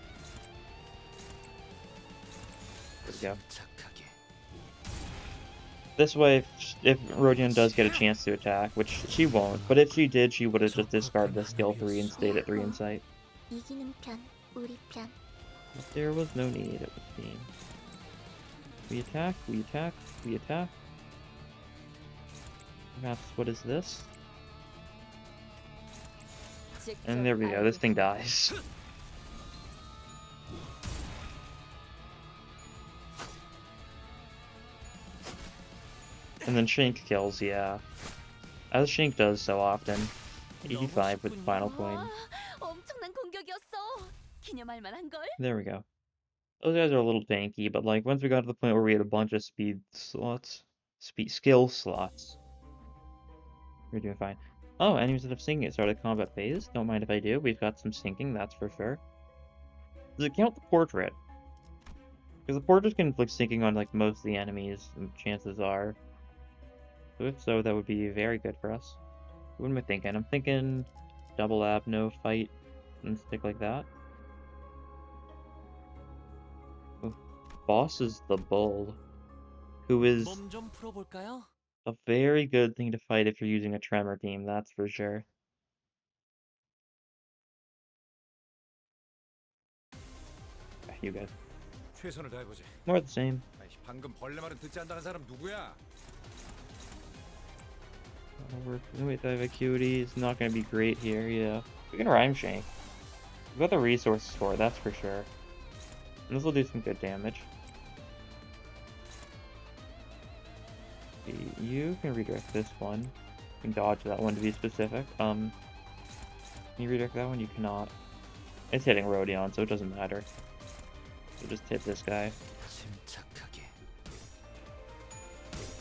There we go. This way, if Rodion does get a chance to attack, which she won't, but if she did, she would have just discarded the skill 3 and stayed at 3 in sight. But there was no need, it would seem. We attack, we attack, we attack. Perhaps, what is this? And there we go, this thing dies. And then Shank kills, yeah. As Shank does so often. 85 with final coin. There we go. Those guys are a little tanky, but like once we got to the point where we had a bunch of speed slots, skill slots, we're doing fine. Oh, enemies that have sinking at start of combat phase. Don't mind if I do. We've got some sinking, that's for sure. Does it count the portrait? Because the portrait can inflict sinking on like most of the enemies, and chances are. So if so, that would be very good for us. What am I thinking? I'm thinking double ab, no fight, and stick like that. Oh, boss is the bull, who is a very good thing to fight if you're using a Tremor team, that's for sure. You guys. More of the same. Wait, the vacuity is not going to be great here, yeah. We can Rhyme Shank. We've got the resources for it, that's for sure. And this will do some good damage. You can redirect this one. You can dodge that one to be specific. Can you redirect that one? You cannot. It's hitting Rodion, so it doesn't matter. So just hit this guy.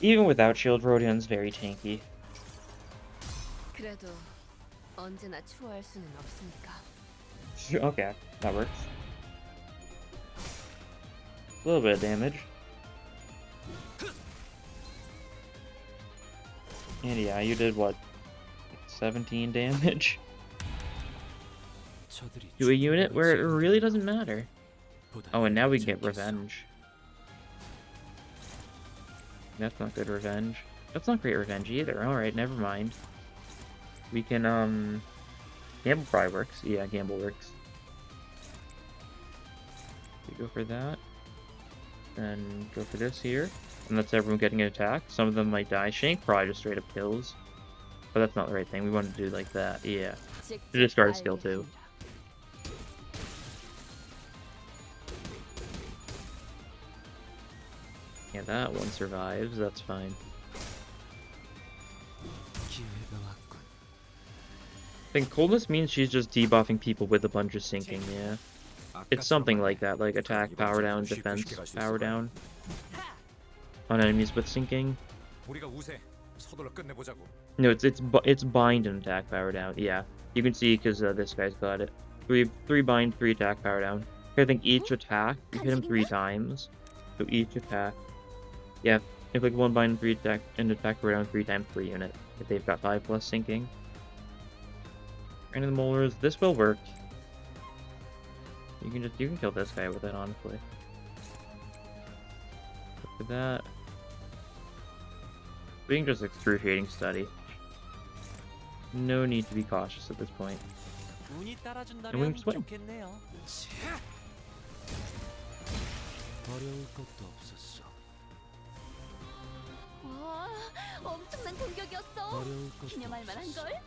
Even without shield, Rodion's very tanky. Okay, that works. A little bit of damage. And yeah, you did what? 17 damage? To a unit where it really doesn't matter. Oh, and now we can get revenge. That's not good revenge. That's not great revenge either. Alright, never mind. We can, Gamble probably works. Yeah, Gamble works. We go for that. Then go for this here. And that's everyone getting an attack. Some of them might die. Shank probably just straight up kills. But that's not the right thing. We want to do like that. Yeah. To discard a skill too. Yeah, that one survives. That's fine. I think coldness means she's just debuffing people with a bunch of sinking, yeah. It's something like that, like attack, power down, defense, power down. On enemies with sinking. No, it's bind and attack, power down, yeah. You can see because this guy's got it. Three bind, 3 attack, power down. I think each attack, you hit him 3 times. So each attack. Yeah, Inflict 1 bind 3 attack and attack around 3 times per unit. If they've got 5 plus sinking. And the molars, this will work. You can kill this guy with it, honestly. Look at that. Being just excruciating study. No need to be cautious at this point. And we can swing. 와, 엄청난 공격이었어. 기념할 만한 걸.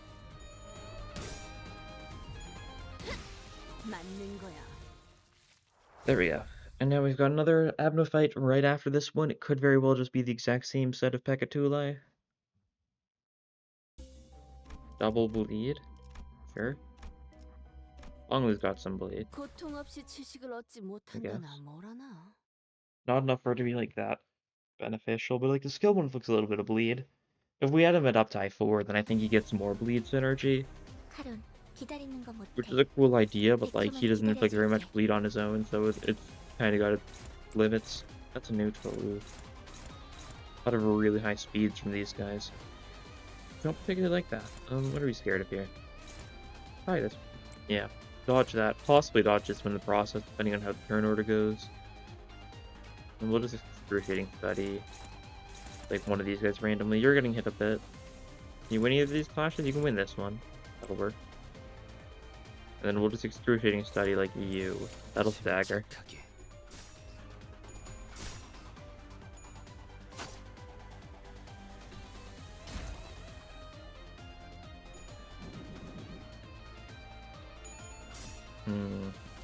맞는 거야. There we go. And now we've got another Abno fight right after this one. It could very well just be the exact same set of Pekatuli. Double bleed. Sure. Long as he's got some bleed. 고통 없이 지식을 얻지 못한다나 뭐라나. Not enough for it to be like that beneficial, but like the skill one looks a little bit of bleed. If we had him at up to I4, then I think he gets more bleed synergy. 하룬, 기다리는 거 못해. Which is a cool idea, but like he doesn't inflict very much bleed on his own, so it's kind of got its limits. That's a neutral. Ooh. A lot of really high speeds from these guys. Don't particularly like that. What are we scared of here? Probably this. Yeah, dodge that. Possibly dodge this one in the process, depending on how the turn order goes. And we'll just excruciating study. Like one of these guys randomly. You're getting hit a bit. You win any of these clashes, you can win this one. That'll work. And then we'll just excruciating study like you. That'll stagger.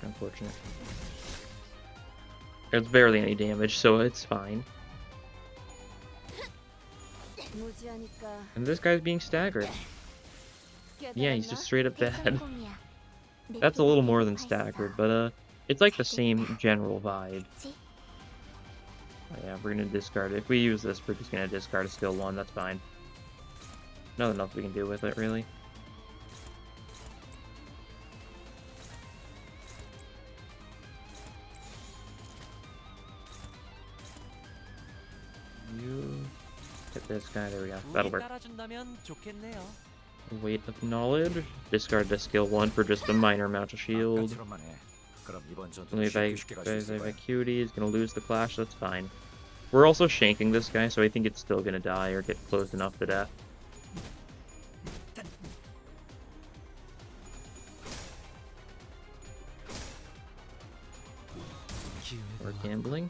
Unfortunate. There's barely any damage, so it's fine. And this guy's being staggered. Yeah, he's just straight up dead. That's a little more than staggered, but it's like the same general vibe. Oh, yeah, we're gonna discard it. If we use this, we're just gonna discard a skill 1, that's fine. Nothing else we can do with it, really. You hit this guy, there we go. That'll work. Weight of knowledge. Discard the skill 1 for just a minor amount of shield. Only if I QOTD is gonna lose the clash, that's fine. We're also shanking this guy, so I think it's still gonna die or get close enough to death. Or gambling.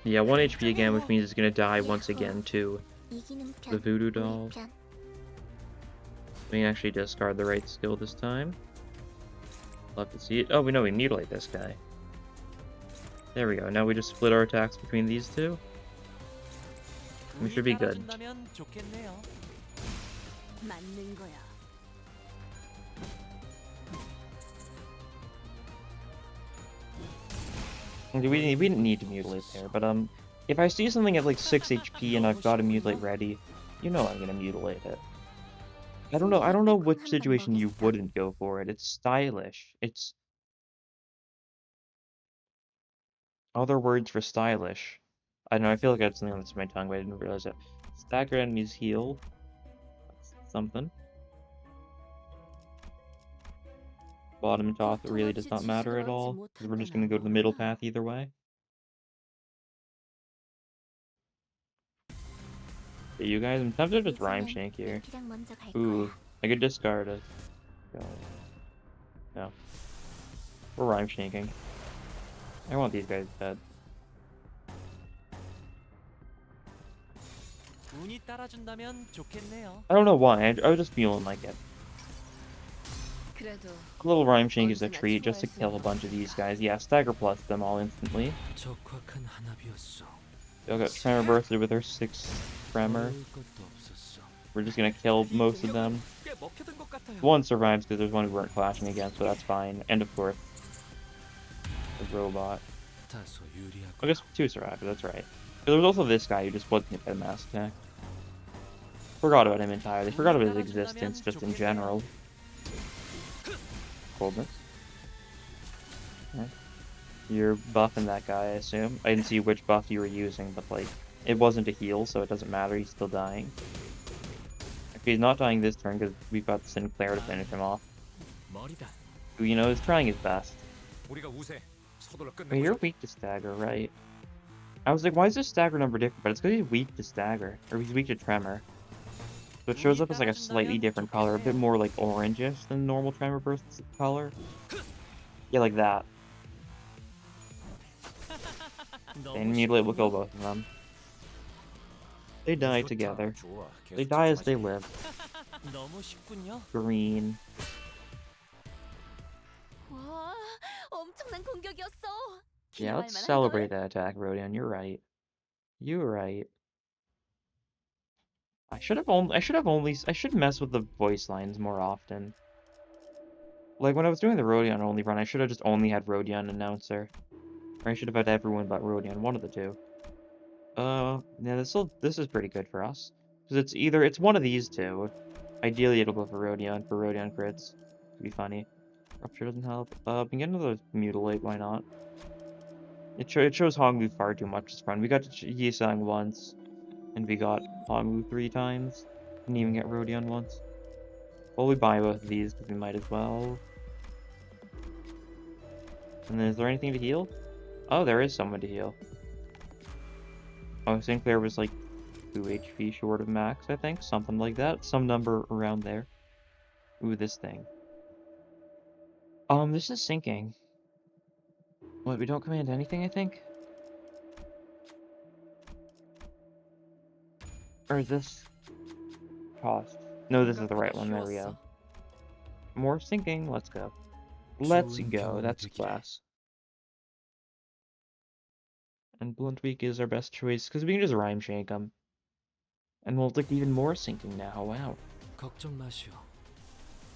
Yeah, 1 HP again, which means it's gonna die once again to the voodoo doll. We can actually discard the right skill this time. Love to see it. Oh, we know we mutilate this guy. There we go. Now we just split our attacks between these two. We should be good. We didn't need to mutilate there, but if I see something at like 6 HP and I've got a mutilate ready, you know I'm gonna mutilate it. I don't know which situation you wouldn't go for it. It's stylish. It's other words for stylish. I don't know, I feel like I had something on the tip of my tongue, but I didn't realize it. Stagger enemies heal. That's something. Bottom and top, it really does not matter at all, because we're just going to go to the middle path either way. Hey, you guys, I'm tempted to just rhyme shank here. Ooh, I could discard it. No. We're rhyme shanking. I want these guys dead. I don't know why, I was just feeling like it. A little rhyme shank is a treat, just to kill a bunch of these guys. Yeah, stagger plus them all instantly. They'll get tremor bursted with her 6th tremor. We're just gonna kill most of them. One survives because there's one we weren't clashing against, so that's fine. And of course, the robot. I guess 2 survived, that's right. But there was also this guy who just wasn't hit by the mass attack. Forgot about him entirely. Forgot about his existence, just in general. Coldness. You're buffing that guy, I assume. I didn't see which buff you were using, but like, it wasn't a heal, so it doesn't matter. He's still dying. Okay, he's not dying this turn because we've got Sinclair to finish him off. Who, you know, is trying his best. 우리가 우세. 서둘러 I mean, 끝내보자. you're weak to stagger, right? I was like, why is this stagger number different? But it's because he's weak to stagger, or he's weak to tremor. So it shows up as like a slightly different color, a bit more like orangish than normal tremor burst color. Yeah, like that. And mutilate will kill both of them. They die together. 좋아. They 계속 die as they 집중하지. live. 너무 쉽군요. Green. 와, 엄청난 공격이었어. Yeah, let's 기대할 celebrate 만한걸? that attack, Rodion. You're right. You're right. I should mess with the voice lines more often. Like when I was doing the Rodion only run, I should have just only had Rodion announcer. Or I should have had everyone but Rodion, one of the two. Yeah, this is pretty good for us. Because it's one of these two. Ideally it'll go for Rodion crits. It'd be funny. Rupture doesn't help. We can get another Mutilate, why not? It shows Honglu far too much this run. We got Yisang once, and we got Honglu 3 times. Didn't even get Rodion once. Well, we buy both of these because we might as well. And then is there anything to heal? Oh, there is someone to heal. Oh, Sinclair was like 2 HP short of max, I think. Something like that. Some number around there. Ooh, this thing. This is sinking. What, we don't command anything, I think? Or is this cost? No, this is the right one. There we go. More sinking. Let's go. Let's go. That's class. And Blunt Weak is our best choice because we can just rhyme shake them. And we'll take even more sinking now. Wow. 걱정 마시오.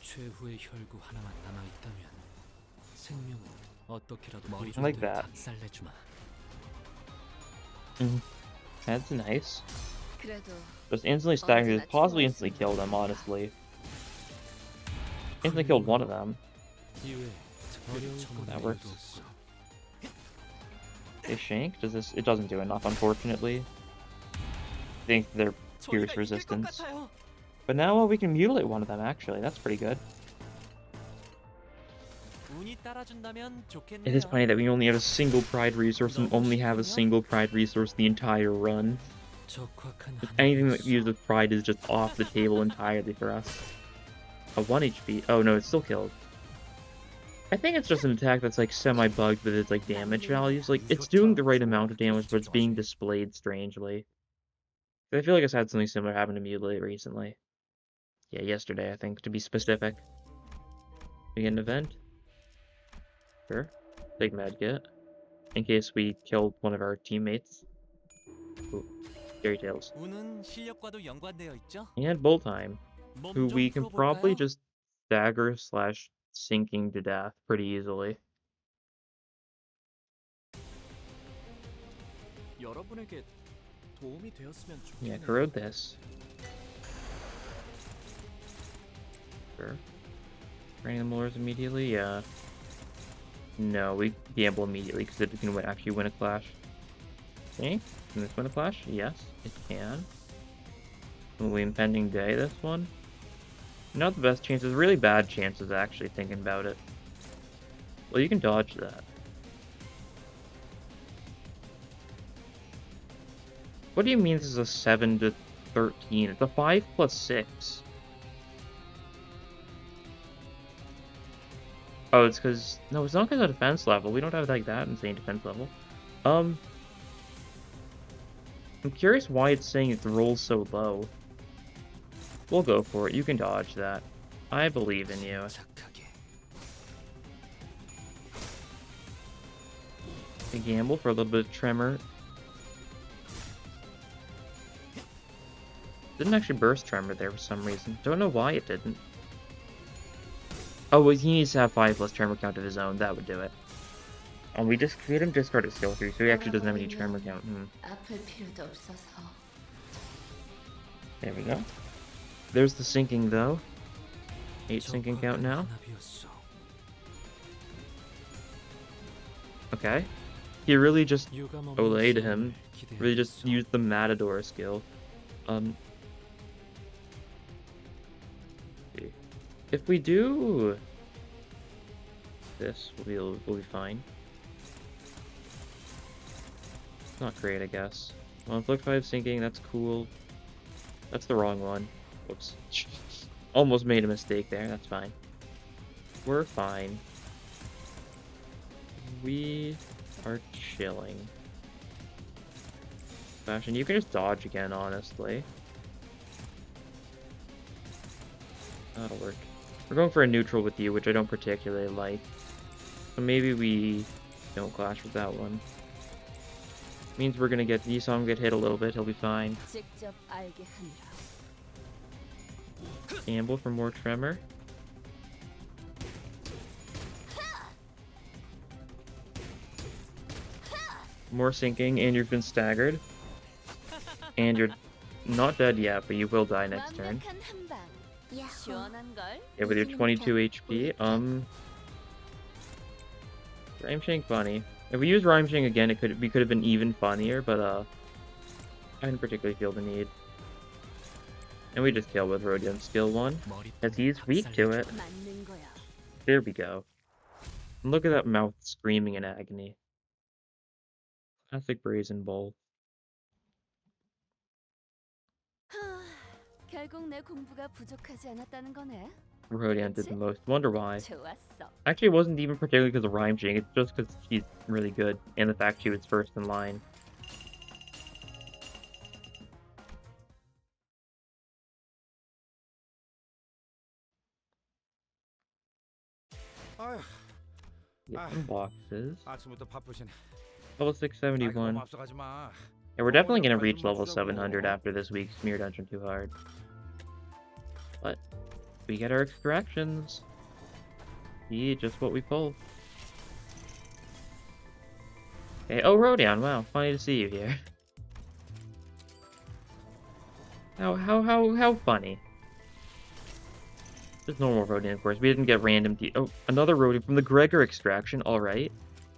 최후의 혈구 하나만 남아 있다면 생명은 어떻게라도 머리 좀 Like that. 박살내주마. That's nice. 그래도 Just instantly stagger this, possibly instantly kill them, honestly. Instantly killed one of them. 이외에 특별히 첨언할 That works. 일도 없어. They shank? It doesn't do enough, unfortunately. I think they're pierce 저희가 이길 것 resistance. 같아요. But now we can mutilate one of them, actually. That's pretty good. 운이 따라준다면 좋겠네요. It is funny that we only have a single pride resource and only have a single pride resource the entire run. 적확한 Anything that uses with pride is just off the table entirely for us. A 1 HP. Oh no, it's still killed. I think it's just an attack that's like semi-bugged with its like damage values. Like it's doing the right amount of damage, but it's being displayed strangely. I feel like it's had something similar happen to Mutilate recently. Yeah, yesterday I think, to be specific. We get an event. Sure. Big medkit. In case we killed one of our teammates. Ooh. Fairy Tales. 운은 실력과도 연관되어 있죠. And Bulltime, 몸 who 좀 we can probably 풀어볼까요? just stagger / sinking to death pretty easily. 여러분에게 도움이 되었으면 Yeah, 좋겠네요. corrode this. Sure. Training the Molars immediately? Yeah. No, we gamble immediately because it can actually win a clash. Okay, can this win a clash? Yes, it can. Will we impending day this one? Not the best chances, really bad chances actually, thinking about it. Well, you can dodge that. What do you mean this is a 7 to 13? It's a 5 plus 6. Oh, it's because... No, it's not because of defense level. We don't have like that insane defense level. I'm curious why it's saying it rolls so low. We'll go for it. You can dodge that. I believe in you. 착하게. A gamble for a little bit of tremor. Didn't actually burst tremor there for some reason. Don't know why it didn't. Oh, well, he needs to have 5 plus tremor count of his own. That would do it. And we just create him discard his skill 3, so he actually doesn't have any tremor count. 아플 필요도 없어서. There we go. There's the sinking though. 8 sinking count now. 하나비었어. Okay. He really just 유감 없는 olayed 시험을 him. Really just 기대해야겠어. used the Matador skill. If we do this, we'll be fine. Not great, I guess. Well, Flick 5 sinking, that's cool. That's the wrong one. Whoops. Almost made a mistake there, that's fine. We're fine. We are chilling. Fashion, you can just dodge again, honestly. That'll work. We're going for a neutral with you, which I don't particularly like. So maybe we don't clash with that one. Means we're gonna get Yisom get hit a little bit, he'll be fine. 직접 알게 하느라. Gamble for more tremor. More sinking, and you've been staggered. And you're not dead yet, but you will die next turn. 완벽한 한 방. 야호. 시원한 걸. Yeah, with your 22 HP. Rhyme Shank funny. If we use Rhyme Shank again, we could have been even funnier, but I didn't particularly feel the need. And we just kill with Rodion skill 1, because he's weak to it. 맞는 거야. There we go. And look at that mouth screaming in agony. Classic Brazen Bowl. 하, 결국 내 공부가 부족하지 않았다는 거네. Rodion did the most. Wonder why. 좋았어. Actually, it wasn't even particularly because of Rhyme Shank, it's just because she's really good, and the fact she was first in line. 아휴, Get some boxes. 아침부터 바쁘시네. Level 아이고, 671. 앞서가지 마. Yeah, we're definitely gonna reach level 700 after this week's Smear Dungeon Too Hard. But we get our extractions. See, just what we pulled. Okay, oh Rodion, wow, funny to see you here. How funny. Just normal Rodion, of course. We didn't get random oh, another Rodion from the Gregor extraction, alright.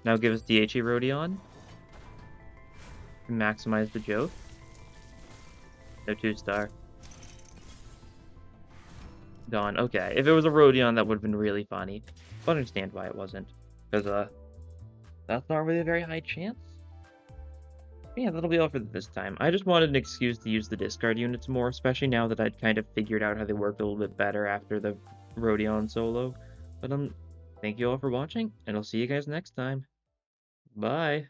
Now give us DHE Rodion. Maximize the joke. No 2-star. Gone. Okay. If it was a Rodion, that would have been really funny. But I understand why it wasn't. Because, that's not really a very high chance. Yeah, that'll be all for this time. I just wanted an excuse to use the discard units more, especially now that I'd kind of figured out how they work a little bit better after the Rodion solo. But, thank you all for watching, and I'll see you guys next time. Bye!